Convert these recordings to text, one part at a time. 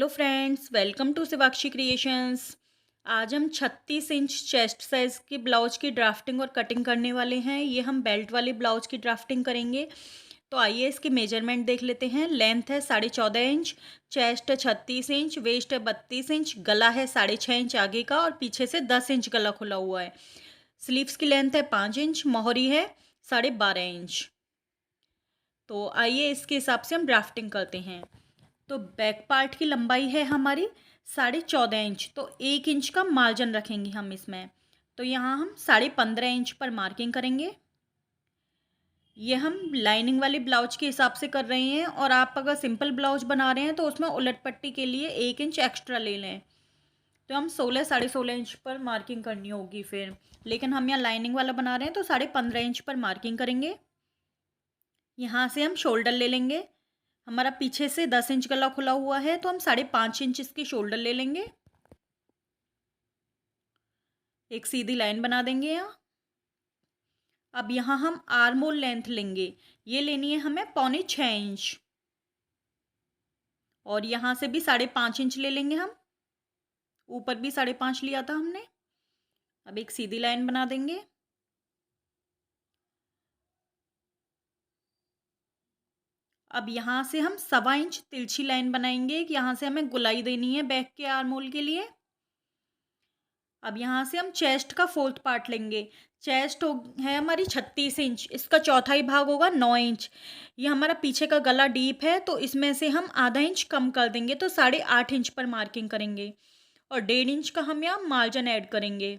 Hello friends, welcome to Shivakshi Creations. आज हम 36 inch chest size की ब्लाउज की ड्राफ्टिंग और कटिंग करने वाले हैं। ये हम बेल्ट वाली ब्लाउज की ड्राफ्टिंग करेंगे। तो आइए इसकी मेजरमेंट देख लेते हैं। लेंथ है 14.5 इंच, चेस्ट है 36 इंच, वेस्ट है 32 इंच, गला है 6.5 इंच आगे का और पीछे से 10 इंच गला खुला हुआ है। स्लीव्स की लेंथ है 5 इंच, मोहरी है 12.5 इंच। तो आइए इसके हिसाब से हम ड्राफ्टिंग करते हैं। तो बैक पार्ट की लंबाई है हमारी 14.5 इंच, तो 1 इंच का मार्जिन रखेंगे हम इसमें। तो यहाँ हम 15.5 इंच पर मार्किंग करेंगे। ये हम लाइनिंग वाली ब्लाउज के हिसाब से कर रहे हैं, और आप अगर सिंपल ब्लाउज बना रहे हैं तो उसमें उलट पट्टी के लिए 1 इंच एक्स्ट्रा ले लें। तो हम 16 साढ़े 16 इंच पर मार्किंग करनी होगी फिर, लेकिन हम यहाँ लाइनिंग वाला बना रहे हैं तो 15.5 इंच पर मार्किंग करेंगे। यहाँ से हम शोल्डर ले लेंगे। हमारा पीछे से 10 इंच गला खुला हुआ है, तो हम 5.5 इंच इसकी शोल्डर ले लेंगे। एक सीधी लाइन बना देंगे यहाँ। अब यहाँ हम आर्म होल लेंथ लेंगे। ये लेनी है हमें 6.25 इंच, और यहाँ से भी 5.5 इंच ले लेंगे हम। ऊपर भी 5.5 लिया था हमने। अब एक सीधी लाइन बना देंगे। अब यहाँ से हम 1.25 इंच तिरछी लाइन बनाएंगे। यहाँ से हमें गुलाई देनी है बैक के आर्म होल के लिए। अब यहाँ से हम चेस्ट का फोर्थ पार्ट लेंगे। चेस्ट है हमारी 36 इंच, इसका चौथाई भाग होगा 9 इंच। ये हमारा पीछे का गला डीप है, तो इसमें से हम आधा इंच कम कर देंगे, तो 8.5 इंच पर मार्किंग करेंगे। और 1.5 इंच का हम यहाँ मार्जिन ऐड करेंगे।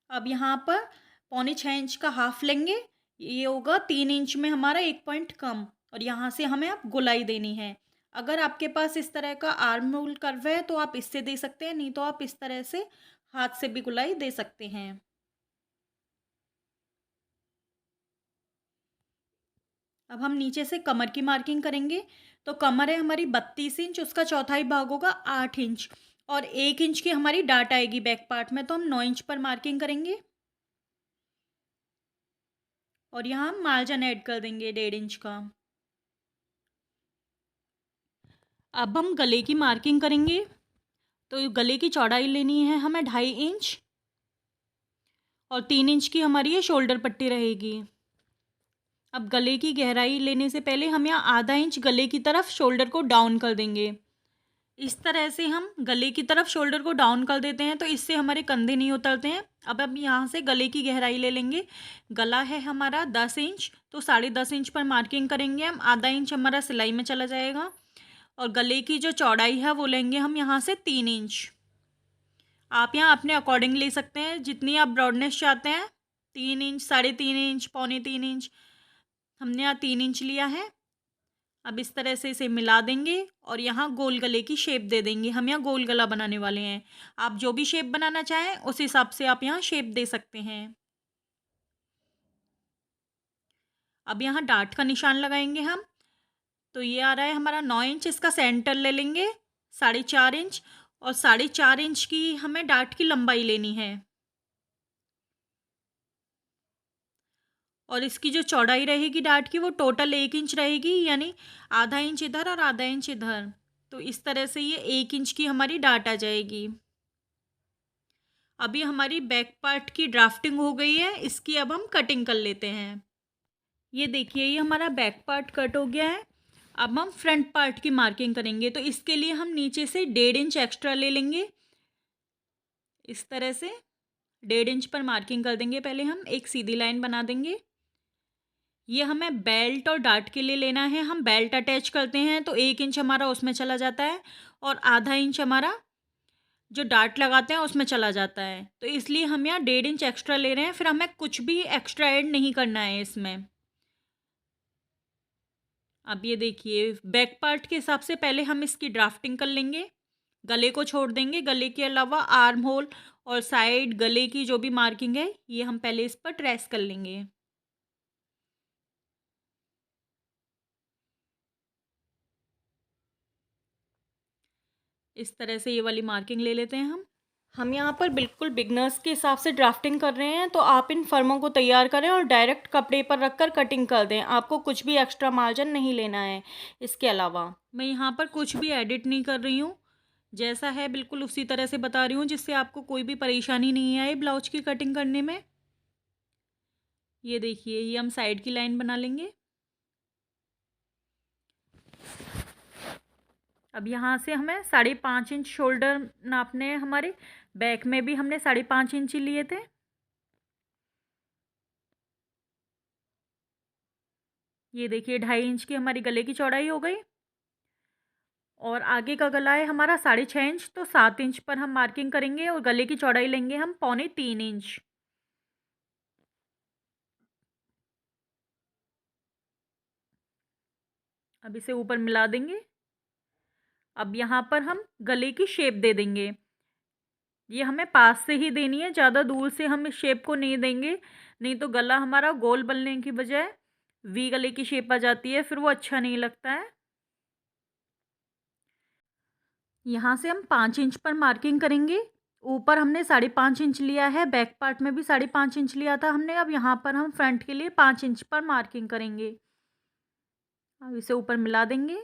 अब यहाँ पर 6.25 इंच का हाफ लेंगे। ये होगा 3 इंच में हमारा 1 पॉइंट कम, और यहाँ से हमें अब गुलाई देनी है। अगर आपके पास इस तरह का आर्म होल कर्व है तो आप इससे दे सकते हैं, नहीं तो आप इस तरह से हाथ से भी गुलाई दे सकते हैं। अब हम नीचे से कमर की मार्किंग करेंगे। तो कमर है हमारी 32 इंच, उसका चौथाई भाग होगा 8 इंच, और 1 इंच की हमारी डाट आएगी बैक पार्ट में, तो हम 9 इंच पर मार्किंग करेंगे। और यहाँ हम मार्जिन ऐड कर देंगे 1.5 इंच का। अब हम गले की मार्किंग करेंगे। तो गले की चौड़ाई लेनी है हमें 2.5 इंच, और 3 इंच की हमारी ये शोल्डर पट्टी रहेगी। अब गले की गहराई लेने से पहले हम यहाँ आधा इंच गले की तरफ शोल्डर को डाउन कर देंगे। इस तरह से हम गले की तरफ शोल्डर को डाउन कर देते हैं, तो इससे हमारे कंधे नहीं उतरते हैं। अब हम यहाँ से गले की गहराई ले लेंगे। गला है हमारा 10 इंच, तो 10.5 इंच पर मार्किंग करेंगे हम। आधा इंच हमारा सिलाई में चला जाएगा। और गले की जो चौड़ाई है वो लेंगे हम यहाँ से 3 इंच। आप यहाँ अपने अकॉर्डिंग ले सकते हैं, जितनी आप ब्रॉडनेस चाहते हैं। 3 इंच, 3.5 इंच, 3.25 इंच, हमने यहाँ 3 इंच लिया है। अब इस तरह से इसे मिला देंगे, और यहाँ गोल गले की शेप दे देंगे। हम यहाँ गोल गला बनाने वाले हैं। आप जो भी शेप बनाना चाहें उस हिसाब से आप यहाँ शेप दे सकते हैं। अब यहाँ डार्ट का निशान लगाएंगे हम। तो ये आ रहा है हमारा 9 इंच, इसका सेंटर ले लेंगे 4.5 इंच, और 4.5 इंच की हमें डार्ट की लंबाई लेनी है। और इसकी जो चौड़ाई रहेगी डार्ट की वो टोटल 1 इंच रहेगी, यानी आधा इंच इधर और आधा इंच इधर। तो इस तरह से ये 1 इंच की हमारी डार्ट आ जाएगी। अभी हमारी बैक पार्ट की ड्राफ्टिंग हो गई है, इसकी अब हम कटिंग कर लेते हैं। ये देखिए, ये हमारा बैक पार्ट कट हो गया है। अब हम फ्रंट पार्ट की मार्किंग करेंगे। तो इसके लिए हम नीचे से 1.5 इंच एक्स्ट्रा ले लेंगे। इस तरह से 1.5 इंच पर मार्किंग कर देंगे। पहले हम एक सीधी लाइन बना देंगे। ये हमें बेल्ट और डार्ट के लिए लेना है। हम बेल्ट अटैच करते हैं तो 1 इंच हमारा उसमें चला जाता है, और आधा इंच हमारा जो डार्ट लगाते हैं उसमें चला जाता है। तो इसलिए हम यहाँ 1.5 इंच एक्स्ट्रा ले रहे हैं। फिर हमें कुछ भी एक्स्ट्रा ऐड नहीं करना है इसमें। अब ये देखिए, बैक पार्ट के हिसाब से पहले हम इसकी ड्राफ्टिंग कर लेंगे। गले को छोड़ देंगे। गले के अलावा आर्म होल और साइड गले की जो भी मार्किंग है ये हम पहले इस पर ट्रेस कर लेंगे। इस तरह से ये वाली मार्किंग ले लेते हैं हम। हम यहाँ पर बिल्कुल बिगनर्स के हिसाब से ड्राफ्टिंग कर रहे हैं, तो आप इन फर्मों को तैयार करें और डायरेक्ट कपड़े पर रखकर कटिंग कर दें। आपको कुछ भी एक्स्ट्रा मार्जिन नहीं लेना है। इसके अलावा मैं यहाँ पर कुछ भी एडिट नहीं कर रही हूँ, जैसा है बिल्कुल उसी तरह से बता रही हूँ, जिससे आपको कोई भी परेशानी नहीं आए ब्लाउज की कटिंग करने में। ये देखिए, ये हम साइड की लाइन बना लेंगे। अब यहाँ से हमें 5.5 इंच शोल्डर नापने हैं। हमारे बैक में भी हमने 5.5 इंच ही लिए थे। ये देखिए, 2.5 इंच की हमारी गले की चौड़ाई हो गई। और आगे का गला है हमारा 6.5 इंच, तो 7 इंच पर हम मार्किंग करेंगे और गले की चौड़ाई लेंगे हम 2.25 इंच। अब इसे ऊपर मिला देंगे। अब यहाँ पर हम गले की शेप दे देंगे। ये हमें पास से ही देनी है, ज़्यादा दूर से हम इस शेप को नहीं देंगे, नहीं तो गला हमारा गोल बनने की बजाय वी गले की शेप आ जाती है, फिर वो अच्छा नहीं लगता है। यहाँ से हम 5 इंच पर मार्किंग करेंगे। ऊपर हमने 5.5 इंच लिया है, बैक पार्ट में भी 5.5 इंच लिया था हमने। अब यहाँ पर हम फ्रंट के लिए 5 इंच पर मार्किंग करेंगे। अब इसे ऊपर मिला देंगे।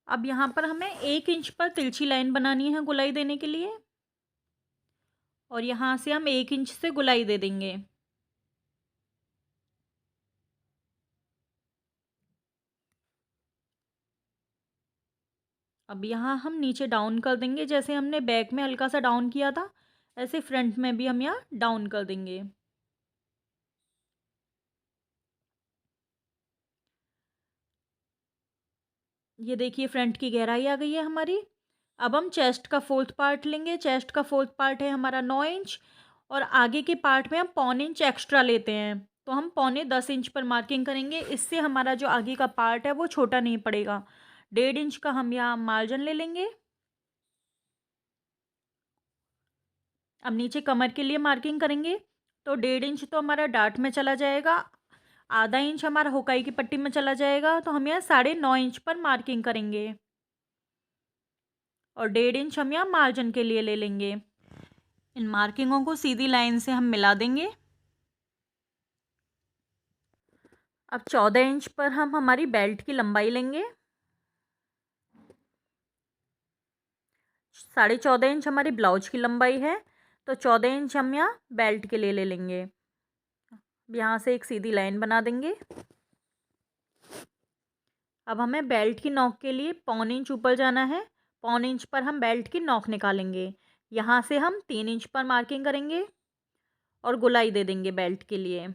अब यहाँ पर हमें 1 इंच पर तिरछी लाइन बनानी है गोलाई देने के लिए, और यहाँ से हम 1 इंच से गोलाई दे देंगे। अब यहाँ हम नीचे डाउन कर देंगे, जैसे हमने बैक में हल्का सा डाउन किया था, ऐसे फ्रंट में भी हम यहाँ डाउन कर देंगे। ये देखिए, फ्रंट की गहराई आ गई है हमारी। अब हम चेस्ट का 4th पार्ट लेंगे। चेस्ट का 4th पार्ट है हमारा 9 इंच, और आगे के पार्ट में हम 1.25 इंच एक्स्ट्रा लेते हैं, तो हम 9.25 इंच पर मार्किंग करेंगे। इससे हमारा जो आगे का पार्ट है वो छोटा नहीं पड़ेगा। 1.5 इंच का हम यहाँ मार्जिन ले लेंगे। अब नीचे कमर के लिए मार्किंग करेंगे, तो 1.5 इंच तो हमारा डार्ट में चला जाएगा, आधा इंच हमारा हुकाई की पट्टी में चला जाएगा, तो हम यहाँ 9.5 इंच पर मार्किंग करेंगे, और 1.5 इंच हम यहाँ मार्जिन के लिए ले लेंगे। इन मार्किंगों को सीधी लाइन से हम मिला देंगे। अब 14 इंच पर हम हमारी बेल्ट की लंबाई लेंगे। 14.5 इंच हमारी ब्लाउज की लंबाई है, तो 14 इंच हम यहाँ बेल्ट के लिए ले लेंगे। यहाँ से एक सीधी लाइन बना देंगे। अब हमें बेल्ट की नॉक के लिए 1.25 इंच ऊपर जाना है। 1.25 इंच पर हम बेल्ट की नॉक निकालेंगे। यहाँ से हम 3 इंच पर मार्किंग करेंगे और गोलाई दे देंगे बेल्ट के लिए।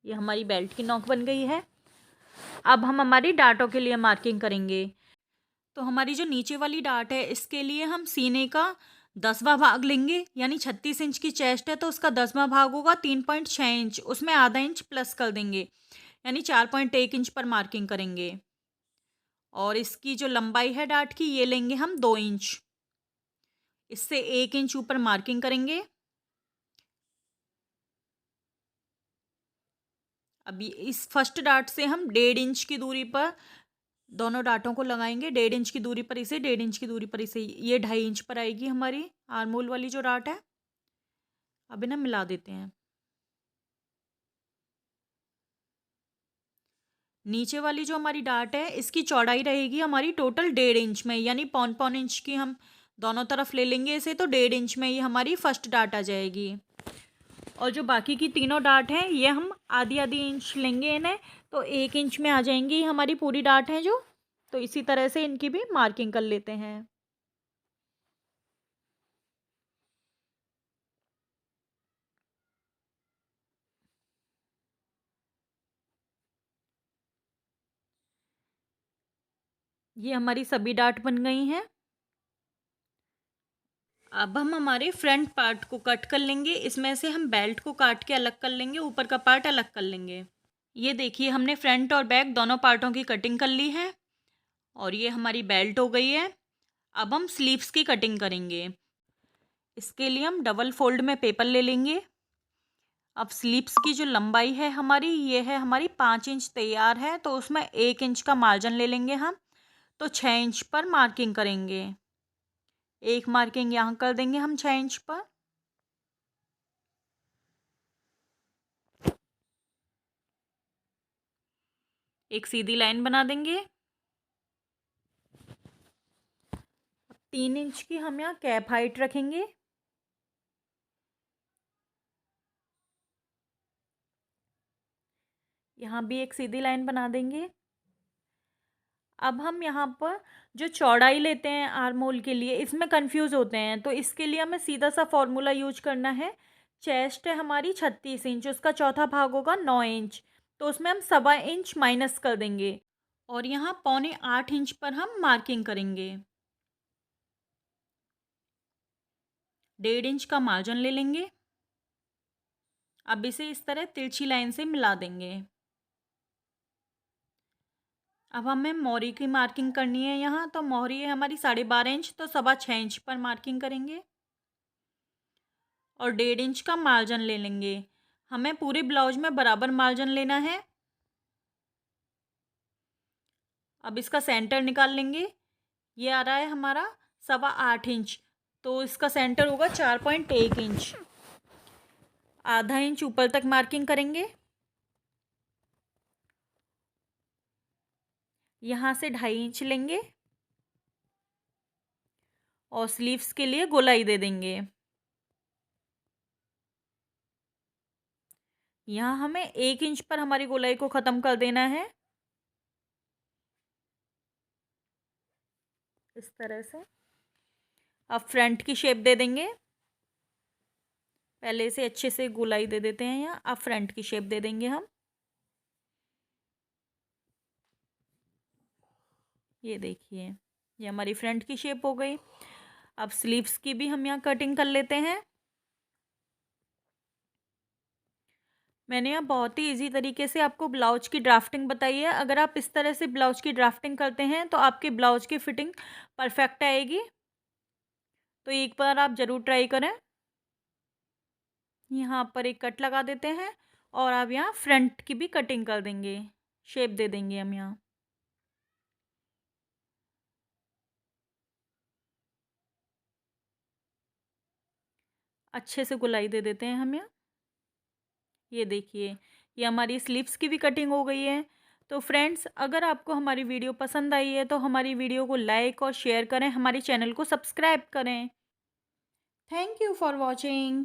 ये हमारी बेल्ट की नॉक बन गई है। अब हम हमारी डार्टों के लिए मार्किंग करेंगे। तो हमारी जो नीचे वाली डार्ट है, इसके लिए हम सीने का 10वां भाग लेंगे, यानी 36 इंच की चेस्ट है तो उसका 10वां भाग होगा 3.6 इंच, उसमें आधा इंच प्लस कर देंगे, यानी 4.1 इंच पर मार्किंग करेंगे। और इसकी जो लंबाई है डार्ट की, ये लेंगे हम 2 इंच। इससे 1 इंच ऊपर मार्किंग करेंगे। अभी इस फर्स्ट डार्ट से हम 1.5 इंच की दूरी पर दोनों डार्टों को लगाएंगे। 1.5 इंच की दूरी पर इसे, 1.5 इंच की दूरी पर इसे, ये 2.5 इंच पर आएगी हमारी आर्मोल वाली जो डार्ट है। अब इन्हें मिला देते हैं। नीचे वाली जो हमारी डार्ट है, इसकी चौड़ाई रहेगी हमारी टोटल 1.5 इंच में, यानी 1.25 इंच की हम दोनों तरफ ले लेंगे इसे, तो 1.5 इंच में ये हमारी फर्स्ट डार्ट आ जाएगी। और जो बाकी की तीनों डार्ट हैं, ये हम आधी आधी इंच लेंगे इन्हें, तो 1 इंच में आ जाएंगी हमारी पूरी डार्ट हैं जो। तो इसी तरह से इनकी भी मार्किंग कर लेते हैं। ये हमारी सभी डार्ट बन गई हैं। अब हम हमारे फ्रंट पार्ट को कट कर लेंगे। इसमें से हम बेल्ट को काट के अलग कर लेंगे, ऊपर का पार्ट अलग कर लेंगे। ये देखिए, हमने फ्रंट और बैक दोनों पार्टों की कटिंग कर ली है, और ये हमारी बेल्ट हो गई है। अब हम स्लीव्स की कटिंग करेंगे। इसके लिए हम डबल फोल्ड में पेपर ले लेंगे। अब स्लीव्स की जो लंबाई है हमारी, ये है हमारी 5 इंच तैयार है, तो उसमें 1 इंच का मार्जिन ले लेंगे हम। तो 6 इंच पर मार्किंग करेंगे। एक मार्किंग यहाँ कर देंगे हम 6 इंच पर। एक सीधी लाइन बना देंगे। 3 इंच की हम यहाँ कैप हाइट रखेंगे। यहाँ भी एक सीधी लाइन बना देंगे। अब हम यहाँ पर जो चौड़ाई लेते हैं आर्म होल के लिए, इसमें कंफ्यूज होते हैं, तो इसके लिए हमें सीधा सा फॉर्मूला यूज करना है। चेस्ट है हमारी 36 इंच, उसका चौथा भाग होगा 9 इंच, तो उसमें हम 1.25 इंच माइनस कर देंगे और यहाँ 7.25 इंच पर हम मार्किंग करेंगे। 1.5 इंच का मार्जिन ले लेंगे। अब इसे इस तरह तिरछी लाइन से मिला देंगे। अब हमें मोहरी की मार्किंग करनी है यहाँ, तो मोहरी है हमारी 12.5 इंच, तो 6.25 इंच पर मार्किंग करेंगे और 1.5 इंच का मार्जिन ले लेंगे। हमें पूरे ब्लाउज में बराबर मार्जिन लेना है। अब इसका सेंटर निकाल लेंगे। ये आ रहा है हमारा 8.25 इंच, तो इसका सेंटर होगा 4.1 इंच। आधा इंच ऊपर तक मार्किंग करेंगे। यहाँ से 2.5 इंच लेंगे और स्लीव्स के लिए गोलाई दे देंगे। यहाँ हमें 1 इंच पर हमारी गोलाई को ख़त्म कर देना है, इस तरह से। अब फ्रंट की शेप दे देंगे। पहले से अच्छे से गोलाई दे देते हैं यहाँ। अब फ्रंट की शेप दे देंगे हम। ये देखिए, ये हमारी फ्रंट की शेप हो गई। अब स्लीव्स की भी हम यहाँ कटिंग कर लेते हैं। मैंने यहाँ बहुत ही इजी तरीके से आपको ब्लाउज की ड्राफ्टिंग बताई है। अगर आप इस तरह से ब्लाउज की ड्राफ्टिंग करते हैं तो आपके ब्लाउज की फिटिंग परफेक्ट आएगी। तो एक बार आप ज़रूर ट्राई करें। यहाँ पर एक कट लगा देते हैं और अब यहाँ फ्रंट की भी कटिंग कर देंगे, शेप दे देंगे हम यहाँ। अच्छे से गोलाई दे देते हैं हम यहाँ। ये देखिए, ये हमारी स्लीव्स की भी कटिंग हो गई है। तो फ्रेंड्स, अगर आपको हमारी वीडियो पसंद आई है तो हमारी वीडियो को लाइक और शेयर करें, हमारे चैनल को सब्सक्राइब करें। Thank you for watching.